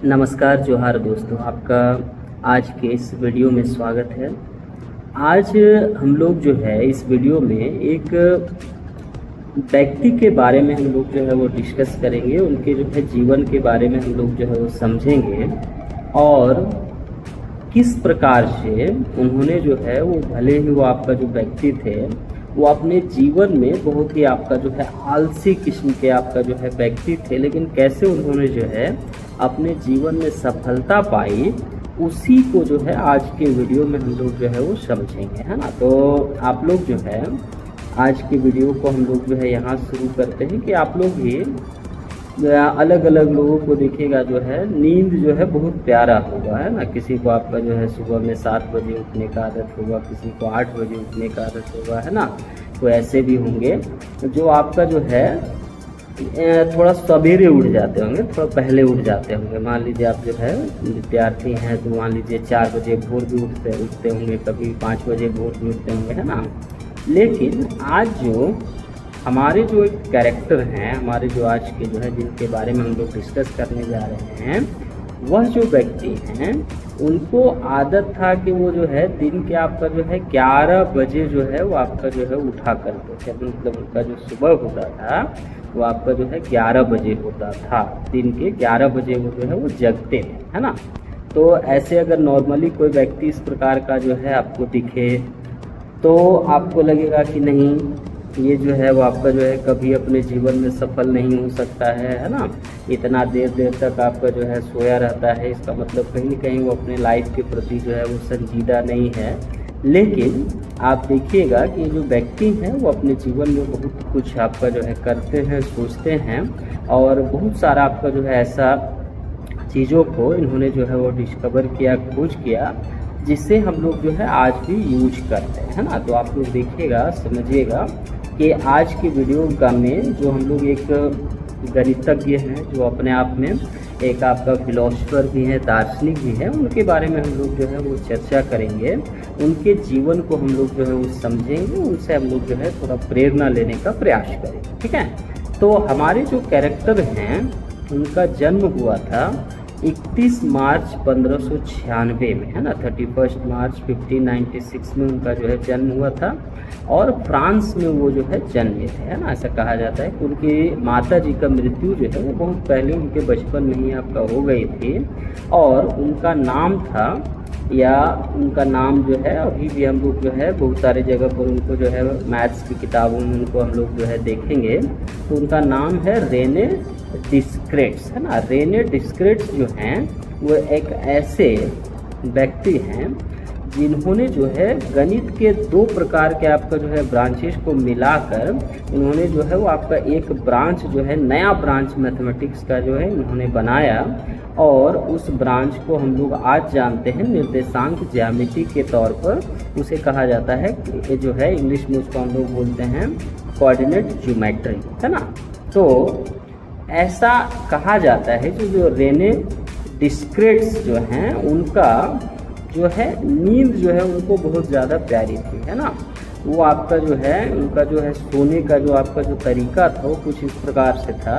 नमस्कार जोहार दोस्तों, आपका आज के इस वीडियो में स्वागत है। आज हम लोग जो है इस वीडियो में एक व्यक्ति के बारे में हम लोग जो है वो डिस्कस करेंगे। उनके जो है जीवन के बारे में हम लोग जो है वो समझेंगे और किस प्रकार से उन्होंने जो है वो, भले ही वो आपका जो व्यक्ति थे वो अपने जीवन में बहुत ही आपका जो है आलसी किस्म के आपका जो है व्यक्ति थे, लेकिन कैसे उन्होंने जो है अपने जीवन में सफलता पाई, उसी को जो है आज के वीडियो में हम लोग जो है वो समझेंगे, है ना। तो आप लोग जो है आज के वीडियो को हम लोग जो है यहाँ शुरू करते हैं कि आप लोग भी अलग अलग लोगों को देखिएगा जो है नींद जो है बहुत प्यारा होगा, है ना। किसी को आपका जो है सुबह में 7 बजे उठने का आदत होगा, किसी को 8 बजे उठने का आदत होगा, है ना। तो ऐसे भी होंगे जो आपका जो है थोड़ा सवेरे उठ जाते होंगे, थोड़ा पहले उठ जाते होंगे। मान लीजिए आप जो है विद्यार्थी हैं तो मान लीजिए 4 बजे भोर भी उठते होंगे, कभी 5 बजे भोर भी उठते होंगे, है ना। लेकिन आज जो हमारे जो एक कैरेक्टर हैं, हमारे जो आज के जो है जिनके बारे में हम लोग डिस्कस करने जा रहे हैं, वह जो व्यक्ति हैं उनको आदत था कि वो जो है दिन के आपका जो है 11 बजे जो है वो आपका जो है उठा करते थे। मतलब उनका जो सुबह होता था वो आपका जो है 11 बजे होता था, दिन के 11 बजे वो जो है वो जगते थे, है ना। तो ऐसे अगर नॉर्मली कोई व्यक्ति इस प्रकार का जो है आपको दिखे तो आपको लगेगा कि नहीं, ये जो है वो आपका जो है कभी अपने जीवन में सफल नहीं हो सकता है ना। इतना देर देर तक आपका जो है सोया रहता है, इसका मतलब कहीं न कहीं वो अपने लाइफ के प्रति जो है वो संजीदा नहीं है। लेकिन आप देखिएगा कि जो व्यक्ति हैं वो अपने जीवन में बहुत कुछ आपका जो है करते हैं, सोचते हैं और बहुत सारा आपका जो है ऐसा चीज़ों को इन्होंने जो है वो डिस्कवर किया, खोज किया, जिससे हम लोग जो है आज भी यूज करते हैं, है ना। तो आप लोग देखिएगा, समझिएगा कि आज की वीडियो का में जो हम लोग एक गणितज्ञ हैं, जो अपने आप में एक आपका फिलोसफर भी हैं, दार्शनिक भी हैं, उनके बारे में हम लोग जो है वो चर्चा करेंगे। उनके जीवन को हम लोग जो है वो समझेंगे, उनसे हम लोग जो है थोड़ा प्रेरणा लेने का प्रयास करेंगे, ठीक है। तो हमारे जो कैरेक्टर हैं उनका जन्म हुआ था 31 मार्च 1596 में, है ना। 31 मार्च 1596 में उनका जो है जन्म हुआ था और फ्रांस में वो जो है जन्मे थे, है ना। ऐसा कहा जाता है कि उनकी माता जी का मृत्यु जो है वो बहुत पहले उनके बचपन में ही आपका हो गई थी और उनका नाम था, या उनका नाम जो है अभी भी हम लोग जो है बहुत सारे जगह पर उनको जो है मैथ्स की किताबों में उनको हम लोग जो है देखेंगे तो उनका नाम है रेने डिस्क्रेट्स, है ना। रेने डिस्क्रेट्स जो हैं वो एक ऐसे व्यक्ति हैं जिन्होंने जो है गणित के 2 प्रकार के आपका जो है ब्रांचेस को मिलाकर इन्होंने जो है वो आपका एक ब्रांच जो है, नया ब्रांच मैथमेटिक्स का जो है इन्होंने बनाया और उस ब्रांच को हम लोग आज जानते हैं निर्देशांक ज्यामिति के तौर पर। उसे कहा जाता है कि जो है इंग्लिश में उसको हम लोग बोलते हैं कोऑर्डिनेट ज्योमेट्री, है ना। तो ऐसा कहा जाता है कि जो रेने डिस्क्रेट्स जो हैं उनका जो है नींद जो है उनको बहुत ज़्यादा प्यारी थी, है ना। वो आपका जो है उनका जो है सोने का जो आपका जो तरीका था वो कुछ इस प्रकार से था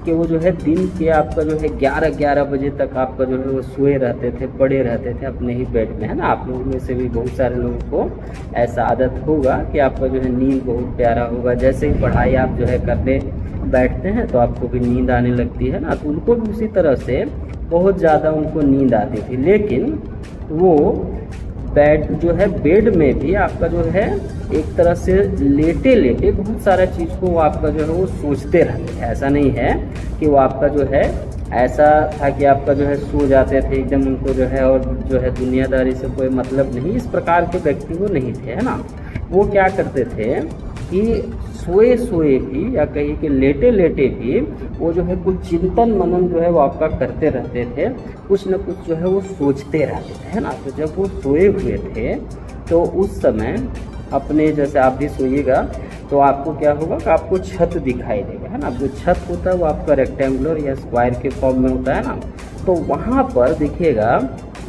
कि वो जो है दिन के आपका जो है 11 बजे तक आपका जो है वो सोए रहते थे, पड़े रहते थे अपने ही बेड में, है ना। आप लोगों में से भी बहुत सारे लोगों को ऐसा आदत होगा कि आपका जो है नींद बहुत प्यारा होगा। जैसे ही पढ़ाई आप जो है करने बैठते हैं तो आपको भी नींद आने लगती है ना। तो उनको भी उसी तरह से बहुत ज़्यादा उनको नींद आती थी, लेकिन वो बेड में भी आपका जो है एक तरह से लेटे लेटे बहुत सारा चीज़ को वो आपका जो है वो सोचते रहते थे। ऐसा नहीं है कि वो आपका जो है ऐसा था कि आपका जो है सो जाते थे एकदम, उनको जो है और जो है दुनियादारी से कोई मतलब नहीं, इस प्रकार के व्यक्ति वो नहीं थे, है ना। वो क्या करते थे कि सोए सोए भी या कहीं के लेटे लेटे भी वो जो है कुछ चिंतन मनन जो है वो आपका करते रहते थे, कुछ न कुछ जो है वो सोचते रहते थे, है ना। तो जब वो सोए हुए थे तो उस समय अपने, जैसे आप भी सोइएगा तो आपको क्या होगा कि आपको छत दिखाई देगा, है ना। जो छत होता है वो आपका रेक्टेंगुलर या स्क्वायर के फॉर्म में होता है ना। तो वहाँ पर देखिएगा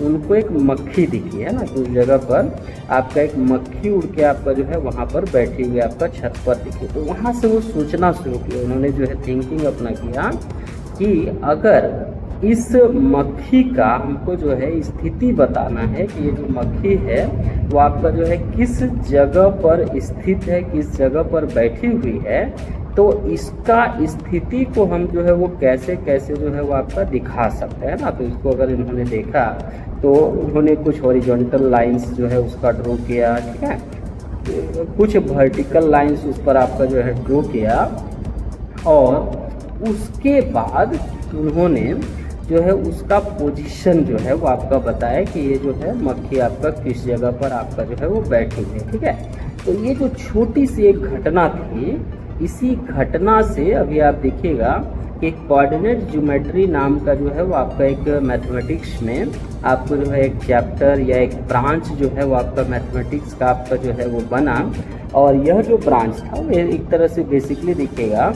उनको एक मक्खी दिखी, है ना। तो उस जगह पर आपका एक मक्खी उड़ के आपका जो है वहाँ पर बैठी हुई आपका छत पर दिखी। तो वहाँ से वो सोचना शुरू किया, उन्होंने जो है थिंकिंग अपना किया कि अगर इस मक्खी का हमको जो है स्थिति बताना है कि ये जो मक्खी है वो आपका जो है किस जगह पर स्थित है, किस जगह पर बैठी हुई है। तो इसका स्थिति को हम जो है वो कैसे कैसे जो है वो आपका दिखा सकते हैं ना। तो इसको अगर इन्होंने देखा तो उन्होंने कुछ हॉरिजॉन्टल लाइंस जो है उसका ड्रॉ किया, ठीक है, कुछ वर्टिकल लाइंस उस पर आपका जो है ड्रॉ किया, और उसके बाद उन्होंने जो है उसका पोजीशन जो है वो आपका बताया कि ये जो है मक्खी आपका किस जगह पर आपका जो है वो बैठी है, ठीक है। तो ये जो छोटी सी एक घटना थी, इसी घटना से अभी आप देखिएगा कि कोऑर्डिनेट ज्योमेट्री नाम का जो है वो आपका एक मैथमेटिक्स में आपको जो है एक चैप्टर या एक ब्रांच जो है वो आपका मैथमेटिक्स का आपका जो है वो बना। और यह जो ब्रांच था वो एक तरह से बेसिकली देखिएगा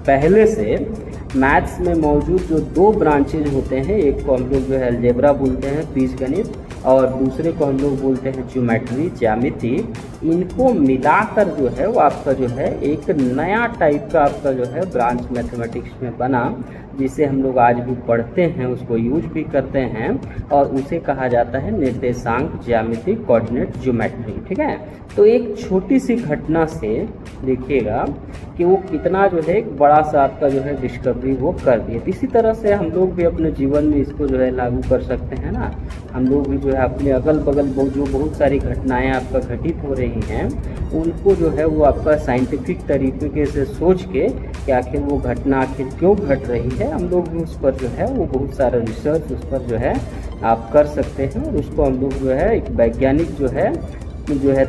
पहले से मैथ्स में मौजूद जो दो ब्रांचेज होते हैं, एक को हम लोग जो है अलजेब्रा बोलते हैं, बीजगणित, और दूसरे को हम लोग बोलते हैं ज्योमेट्री, ज्यामिति। इनको मिलाकर जो है वो आपका जो है एक नया टाइप का आपका जो है ब्रांच मैथमेटिक्स में बना, जिसे हम लोग आज भी पढ़ते हैं, उसको यूज भी करते हैं, और उसे कहा जाता है निर्देशांक ज्यामिति, कोऑर्डिनेट ज्योमेट्री, ठीक है। तो एक छोटी सी घटना से देखिएगा कि वो कितना जो है एक बड़ा सा आपका जो है डिस्कवरी वो कर दिया। इसी तरह से हम लोग भी अपने जीवन में इसको जो है लागू कर सकते हैं ना। हम लोग भी जो है अपने अगल बगल जो बहुत सारी घटनाएं आपका घटित हो रही हैं, उनको जो है वो आपका साइंटिफिक तरीके से सोच के कि आखिर वो घटना आखिर क्यों घट रही है, हम लोग भी उस पर जो है वो बहुत सारा रिसर्च उस पर जो है आप कर सकते हैं। और उसको हम लोग जो है एक वैज्ञानिक जो है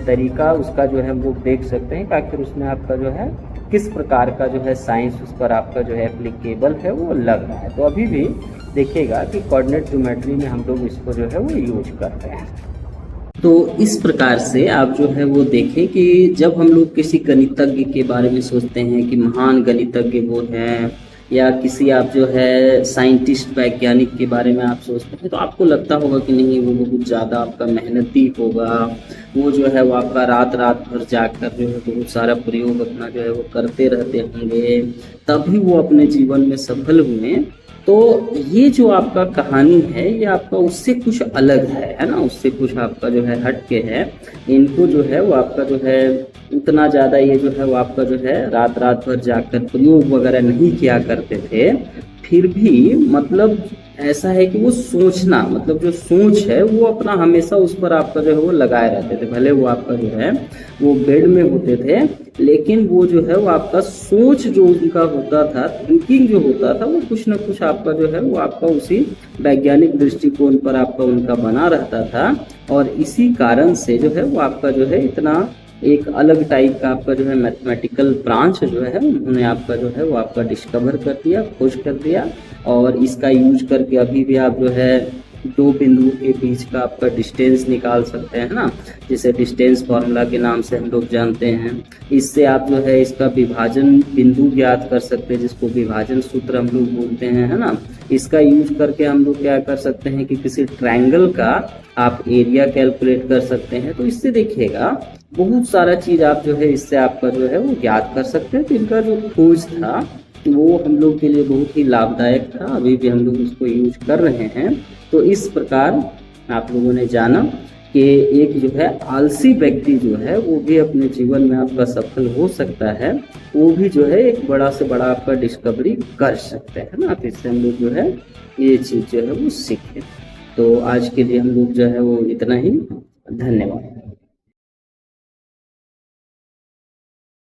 तरीका उसका जो है हम लोग देख सकते हैं कि आखिर उसमें आपका जो है किस प्रकार का जो है साइंस उस पर आपका जो है एप्लीकेबल है वो लग रहा है। तो अभी भी देखिएगा कि कोऑर्डिनेट ज्योमेट्री में हम लोग इसको जो है वो यूज करते हैं। तो इस प्रकार से आप जो है वो देखें कि जब हम लोग किसी गणितज्ञ के बारे में सोचते हैं कि महान गणितज्ञ वो हैं, या किसी आप जो है साइंटिस्ट वैज्ञानिक के बारे में आप सोचते हैं, तो आपको लगता होगा कि नहीं वो बहुत ज़्यादा आपका मेहनती होगा, वो जो है वो आपका रात रात भर जाकर जो है बहुत सारा प्रयोग अपना जो है वो करते रहते होंगे, तभी वो अपने जीवन में सफल हुए। तो ये जो आपका कहानी है ये आपका उससे कुछ अलग है ना, उससे कुछ आपका जो है हट के है। इनको जो है वो आपका जो है उतना ज़्यादा ये जो है वो आपका जो है रात रात भर जाकर प्रयोग वगैरह नहीं किया करते थे, फिर भी मतलब ऐसा है कि वो सोचना, मतलब जो सोच है वो अपना हमेशा उस पर आपका जो है वो लगाए रहते थे। भले वो आपका जो है वो बेड में होते थे, लेकिन वो जो है वो आपका सोच जो उनका होता था, थिंकिंग जो होता था, वो कुछ ना कुछ आपका जो है वो आपका उसी वैज्ञानिक दृष्टिकोण पर आपका उनका बना रहता था। और इसी कारण से जो है वो आपका जो है इतना एक अलग टाइप का आपका जो है मैथमेटिकल ब्रांच जो है उन्होंने आपका जो है वो आपका डिस्कवर कर दिया, खोज कर दिया। और इसका यूज करके अभी भी आप जो है दो बिंदुओं के बीच का आपका डिस्टेंस निकाल सकते हैं ना, जिसे डिस्टेंस फॉर्मूला के नाम से हम लोग जानते हैं। इससे आप जो है इसका विभाजन बिंदु ज्ञात कर सकते हैं, जिसको विभाजन सूत्र हम लोग बोलते हैं, है ना। इसका यूज करके हम लोग क्या कर सकते हैं कि किसी ट्रायंगल का आप एरिया कैलकुलेट कर सकते हैं। तो इससे देखिएगा बहुत सारा चीज आप जो है इससे आपका जो है वो ज्ञात कर सकते हैं। तो इनका जो खोज था वो हम लोग के लिए बहुत ही लाभदायक था, अभी भी हम लोग उसको यूज कर रहे हैं। तो इस प्रकार आप लोगों ने जाना कि एक जो है आलसी व्यक्ति जो है वो भी अपने जीवन में आपका सफल हो सकता है, वो भी जो है एक बड़ा से बड़ा आपका डिस्कवरी कर सकते हैं ना। तो इससे हम लोग जो है ये चीज़ जो है वो सीखें। तो आज के लिए हम लोग जो है वो इतना ही, धन्यवाद।